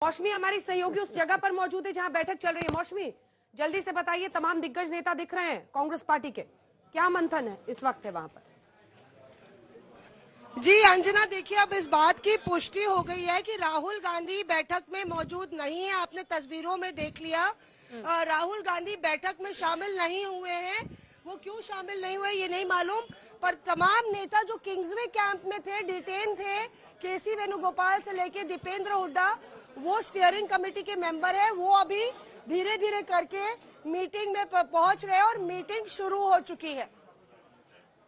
मौसमी हमारी सहयोगी उस जगह पर मौजूद है जहां बैठक चल रही है। मौसमी, जल्दी से बताइए, तमाम दिग्गज नेता दिख रहे हैं कांग्रेस पार्टी के, क्या मंथन है इस वक्त है वहां पर? जी अंजना, देखिए अब इस बात की पुष्टि हो गई है कि राहुल गांधी बैठक में मौजूद नहीं है। आपने तस्वीरों में देख लिया, राहुल गांधी बैठक में शामिल नहीं हुए हैं। वो क्यों शामिल नहीं हुए ये नहीं मालूम, पर तमाम नेता जो किंग्सवे कैंप में थे, डिटेन थे, केसी वेणुगोपाल से लेके दीपेंद्र हुड्डा, वो स्टीयरिंग कमेटी के मेंबर है, वो अभी धीरे धीरे करके मीटिंग में पहुंच रहे हैं और मीटिंग शुरू हो चुकी है।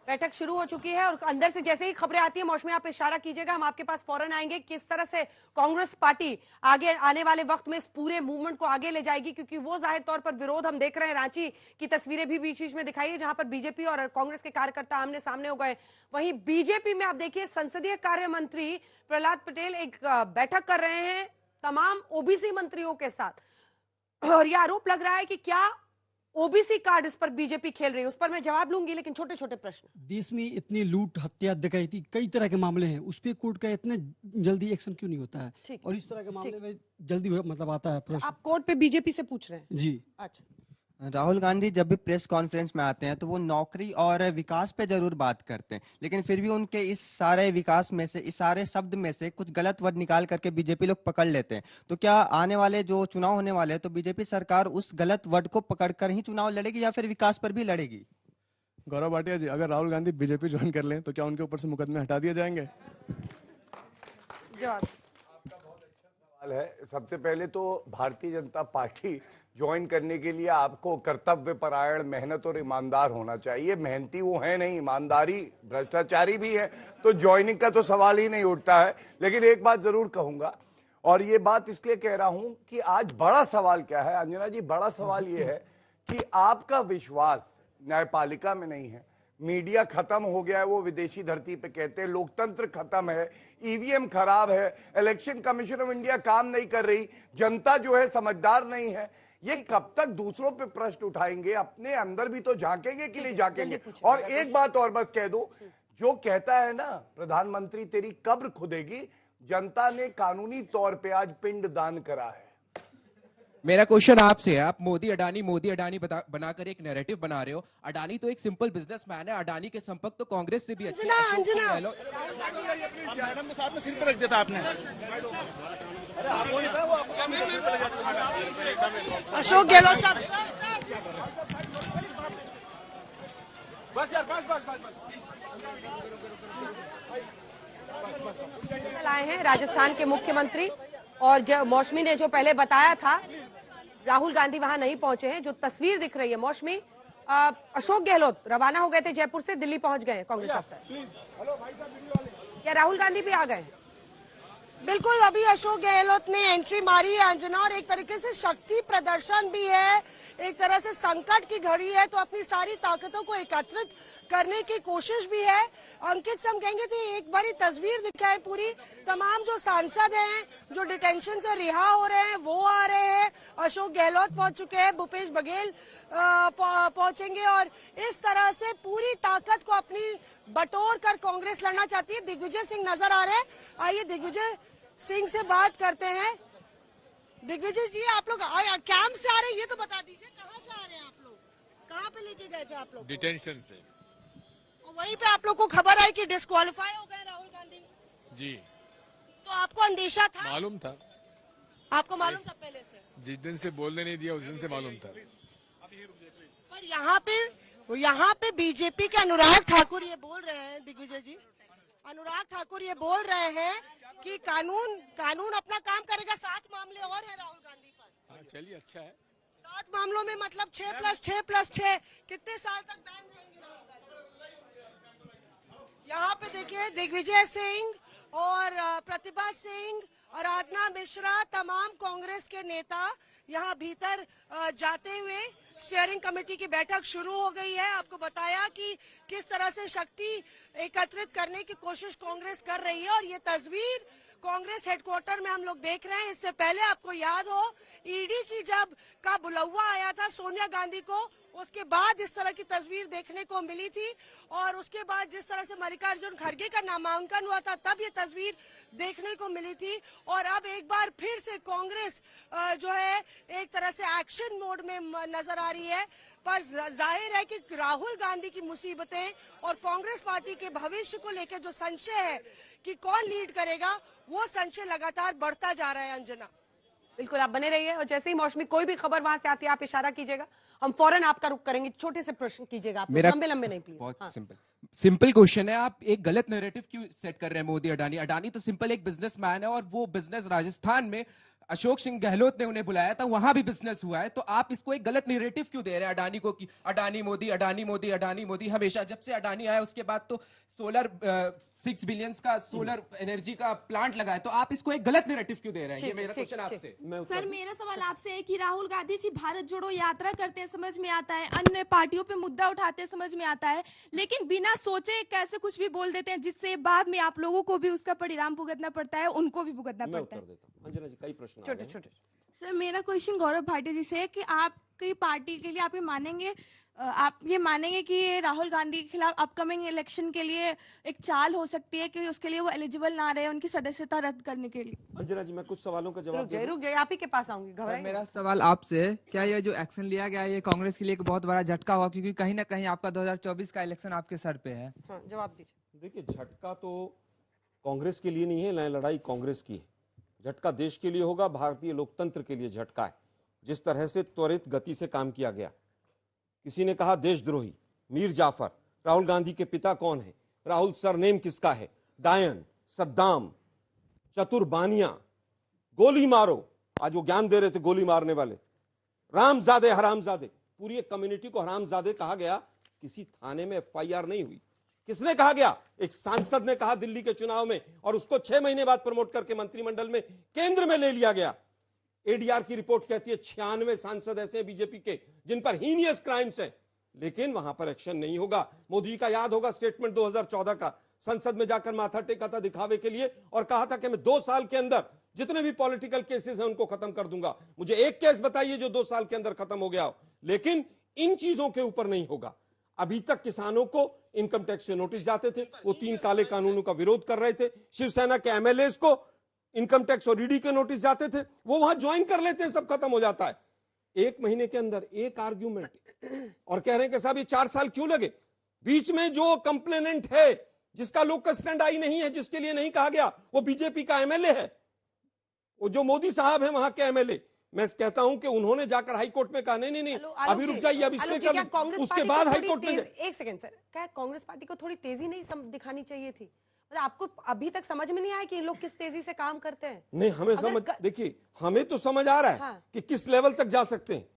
बैठक शुरू हो चुकी है और अंदर से जैसे ही खबरें आती है, मौसमी आप इशारा कीजिएगा, हम आपके पास फौरन आएंगे। किस तरह से कांग्रेस पार्टी आगे आने वाले वक्त में इस पूरे मूवमेंट को आगे ले जाएगी, क्योंकि वो जाहिर तौर पर विरोध हम देख रहे हैं। रांची की तस्वीरें भी बीच बीच में दिखाई है जहां पर बीजेपी और कांग्रेस के कार्यकर्ता आमने सामने हो गए। वहीं बीजेपी में आप देखिए, संसदीय कार्य मंत्री प्रहलाद पटेल एक बैठक कर रहे हैं तमाम ओबीसी मंत्रियों के साथ, और यह आरोप लग रहा है कि क्या ओबीसी कार्ड इस पर बीजेपी खेल रही है। उस पर मैं जवाब लूंगी, लेकिन छोटे छोटे प्रश्न। देश में इतनी लूट, हत्या, डकैती, कई तरह के मामले हैं, उस पे कोर्ट का इतने जल्दी एक्शन क्यों नहीं होता है? और इस तरह के मामले में जल्दी मतलब आता है प्रश्न। आप कोर्ट पे बीजेपी से पूछ रहे हैं? जी। अच्छा, राहुल गांधी जब भी प्रेस कॉन्फ्रेंस में आते हैं तो वो नौकरी और विकास पे जरूर बात करते हैं, लेकिन फिर भी उनके इस सारे विकास में से, इस सारे शब्द में से कुछ गलत वर्ड निकाल करके बीजेपी लोग पकड़ लेते हैं। तो क्या आने वाले जो चुनाव होने वाले हैं तो बीजेपी सरकार उस गलत वर्ड को पकड़कर ही चुनाव लड़ेगी या फिर विकास पर भी लड़ेगी? गौरव भाटिया जी, अगर राहुल गांधी बीजेपी ज्वाइन कर लें तो क्या उनके ऊपर से मुकदमे हटा दिए जाएंगे? जवाब। सवाल है। सबसे पहले तो भारतीय जनता पार्टी ज्वाइन करने के लिए आपको कर्तव्य परायण, मेहनत और ईमानदार होना चाहिए। मेहनती वो है नहीं, ईमानदारी, भ्रष्टाचारी भी है, तो ज्वाइनिंग का तो सवाल ही नहीं उठता है। लेकिन एक बात जरूर कहूंगा, और ये बात इसलिए कह रहा हूं कि आज बड़ा सवाल क्या है अंजना जी, बड़ा सवाल ये है कि आपका विश्वास न्यायपालिका में नहीं है। मीडिया खत्म हो गया है, वो विदेशी धरती पे कहते हैं, लोकतंत्र खत्म है, ईवीएम खराब है, इलेक्शन कमीशन ऑफ इंडिया काम नहीं कर रही, जनता जो है समझदार नहीं है। ये कब तक दूसरों पे प्रश्न उठाएंगे, अपने अंदर भी तो झांकेंगे कि नहीं झांकेंगे? और एक बात और बस कह दो, जो कहता है ना प्रधानमंत्री तेरी कब्र खुदेगी, जनता ने कानूनी तौर पे आज पिंड दान करा है। मेरा क्वेश्चन आपसे है, आप मोदी अडानी बनाकर एक नैरेटिव बना रहे हो। अडानी तो एक सिंपल बिजनेसमैन है, अडानी के संपर्क तो कांग्रेस से भी अच्छे हैं। मैडम ने साथ में सिर पे रख दिया था आपने। अशोक गहलोत साहब, बस यार, बस। आए हैं राजस्थान के मुख्यमंत्री, और मौसमी ने जो पहले बताया था राहुल गांधी वहां नहीं पहुंचे हैं। जो तस्वीर दिख रही है मौसमी, अशोक गहलोत रवाना हो गए थे जयपुर से, दिल्ली पहुंच गए कांग्रेस दफ्तर। क्या राहुल गांधी भी आ गए? बिल्कुल, अभी अशोक गहलोत ने एंट्री मारी है अंजना, और एक तरीके से शक्ति प्रदर्शन भी है, एक तरह से संकट की घड़ी है, तो अपनी सारी ताकतों को एकत्रित करने की कोशिश भी है। अंकित से हम कहेंगे तो एक बारी तस्वीर दिखाए पूरी, तमाम जो सांसद हैं जो डिटेंशन से रिहा हो रहे हैं वो आ रहे हैं, अशोक गहलोत पहुंच चुके हैं, भूपेश बघेल पहुंचेंगे, और इस तरह से पूरी ताकत को अपनी बटोर कर कांग्रेस लड़ना चाहती है। दिग्विजय सिंह नजर आ रहे हैं, आइए दिग्विजय सिंह से बात करते हैं। दिग्विजय जी, आप लोग कैंप से आ रहे हैं, ये तो बता दीजिए कहाँ से आ रहे हैं आप लोग, कहाँ पे लेके गए थे आप लोग? डिटेंशन से। और वहीं पे आप लोग को खबर आई कि डिस्क्वालीफाई हो गए राहुल गांधी जी। तो आपको अंदेशा था? मालूम था। आपको मालूम था पहले से? जिस दिन से बोलने नहीं दिया उस दिन से मालूम था। पर यहाँ पे बीजेपी के अनुराग ठाकुर ये बोल रहे हैं, दिग्विजय जी, अनुराग ठाकुर ये बोल रहे हैं कि कानून अपना काम करेगा। 7 मामले और है राहुल गांधी पर। हाँ, चलिए, अच्छा है। 7 मामलों में मतलब 6+6+6 कितने साल तक बैन रहेंगे राहुल गांधी? यहाँ पे देखिए दिग्विजय सिंह और प्रतिभा सिंह, आराधना मिश्रा, तमाम कांग्रेस के नेता यहाँ भीतर जाते हुए। स्टीयरिंग कमेटी की बैठक शुरू हो गई है। आपको बताया कि किस तरह से शक्ति एकत्रित करने की कोशिश कांग्रेस कर रही है, और ये तस्वीर कांग्रेस हेडक्वार्टर में हम लोग देख रहे हैं। इससे पहले आपको याद हो ईडी की जब का बुलावा आया था सोनिया गांधी को, उसके बाद इस तरह की तस्वीर देखने को मिली थी और उसके बाद जिस तरह से मल्लिकार्जुन खड़गे का नामांकन हुआ था तब ये तस्वीर देखने को मिली थी। और अब एक बार फिर से कांग्रेस जो है एक तरह से एक्शन मोड में नजर आ रही है। पर जाहिर है कि राहुल गांधी की मुसीबतें और कांग्रेस पार्टी के भविष्य को लेकर जो संशय है कि कौन लीड करेगा, वो संशय लगातार बढ़ता जा रहा है। अंजना, बिल्कुल आप बने रहिए और जैसे ही मौसमी कोई भी खबर वहां से आती है आप इशारा कीजिएगा, हम फौरन आपका रुख करेंगे। छोटे से प्रश्न कीजिएगा आप, मेरा लंबे लंबे नहीं प्लीज। बहुत सिंपल क्वेश्चन है। आप एक गलत नैरेटिव क्यों सेट कर रहे हैं मोदी अडानी? अडानी तो सिंपल एक बिजनेसमैन है और वो बिजनेस राजस्थान में अशोक सिंह गहलोत ने उन्हें बुलाया था, वहां भी बिजनेस हुआ है। तो आप इसको एक गलत नैरेटिव क्यों दे रहे हैं अडानी को कि अडानी मोदी अडानी मोदी अडानी मोदी? हमेशा जब से अडानी आया उसके बाद तो सोलर 6 बिलियन का सोलर एनर्जी का प्लांट लगा है। तो आप इसको एक गलत नैरेटिव क्यों दे रहे हैं? ये मेरा क्वेश्चन आपसे। सर मेरा सवाल आपसे है कि राहुल गांधी जी भारत जोड़ो यात्रा करते हैं, समझ में आता है, अन्य पार्टियों पे मुद्दा उठाते हैं, समझ में आता है, लेकिन बिना सोचे कैसे कुछ भी बोल देते हैं जिससे बाद में आप लोगों को भी उसका परिणाम भुगतना पड़ता है, उनको भी भुगतना पड़ता है। अंजना जी, कई प्रश्न छोटे छोटे। सर मेरा क्वेश्चन गौरव भाटिया जी से है कि आपकी पार्टी के लिए आप ये मानेंगे कि ये राहुल गांधी के खिलाफ अपकमिंग इलेक्शन के लिए एक चाल हो सकती है कि उसके लिए वो एलिजिबल ना रहे उनकी सदस्यता रद्द करने के लिए? अंजना जी, मैं कुछ सवालों का जवाब रुक जाइए, आप ही के पास आऊंगी, घबराइए। मेरा सवाल आपसे, क्या ये जो एक्शन लिया गया है ये कांग्रेस के लिए एक बहुत बड़ा झटका हुआ, क्योंकि कहीं ना कहीं आपका 2024 का इलेक्शन आपके सर पे है? हाँ, जवाब दीजिए। देखिए, झटका तो कांग्रेस के लिए नहीं है, नई लड़ाई कांग्रेस की है। झटका देश के लिए होगा, भारतीय लोकतंत्र के लिए झटका है। जिस तरह से त्वरित गति से काम किया गया, किसी ने कहा देशद्रोही मीर जाफर, राहुल गांधी के पिता कौन है, राहुल सरनेम किसका है, डायन, सद्दाम, चतुर बानिया, गोली मारो, आज वो ज्ञान दे रहे थे गोली मारने वाले, रामजादे हरामजादे, पूरी एक कम्युनिटी को हरामजादे कहा गया। किसी थाने में FIR नहीं हुई। किसने कहा गया? एक सांसद ने कहा दिल्ली के चुनाव में, और उसको 6 महीने बाद प्रमोट करके मंत्रिमंडल में केंद्र में ले लिया गया। ADR की रिपोर्ट कहती है 96 सांसद ऐसे हैं बीजेपी के जिन पर हीनियस क्राइम्स हैं, लेकिन वहां पर एक्शन नहीं होगा। मोदी का याद होगा स्टेटमेंट 2014 का, संसद में जाकर माथा टेका था दिखावे के लिए और कहा था कि मैं 2 साल के अंदर जितने भी पॉलिटिकल केसेस हैं उनको खत्म कर दूंगा। मुझे एक केस बताइए जो 2 साल के अंदर खत्म हो गया हो। लेकिन इन चीजों के ऊपर नहीं होगा। अभी तक किसानों को इनकम टैक्स से नोटिस जाते थे, वो 3 काले कानूनों का विरोध कर रहे थे। शिवसेना के MLAs को इनकम टैक्स और ED के नोटिस जाते थे, वो वहां ज्वाइन कर लेते हैं, सब खत्म हो जाता है। 1 महीने के अंदर एक आर्ग्यूमेंट, और कह रहे हैं कि साहब ये 4 साल क्यों लगे? बीच में जो कंप्लेनेंट है, जिसका लोकल स्टैंड आई नहीं है, जिसके लिए नहीं कहा गया, वो बीजेपी का MLA है। वो जो मोदी साहब है वहां के MLA, मैं कहता हूं कि उन्होंने जाकर हाईकोर्ट में कहा नहीं नहीं अभी रुक जाइए, अब इससे कर, उसके बाद हाईकोर्ट में। एक सेकंड सर, क्या कांग्रेस पार्टी को थोड़ी तेजी नहीं दिखानी चाहिए थी? मतलब आपको अभी तक समझ में नहीं आया कि ये लोग किस तेजी से काम करते हैं? नहीं, हमें समझ, देखिए हमें तो समझ आ रहा है कि किस लेवल तक जा सकते हैं,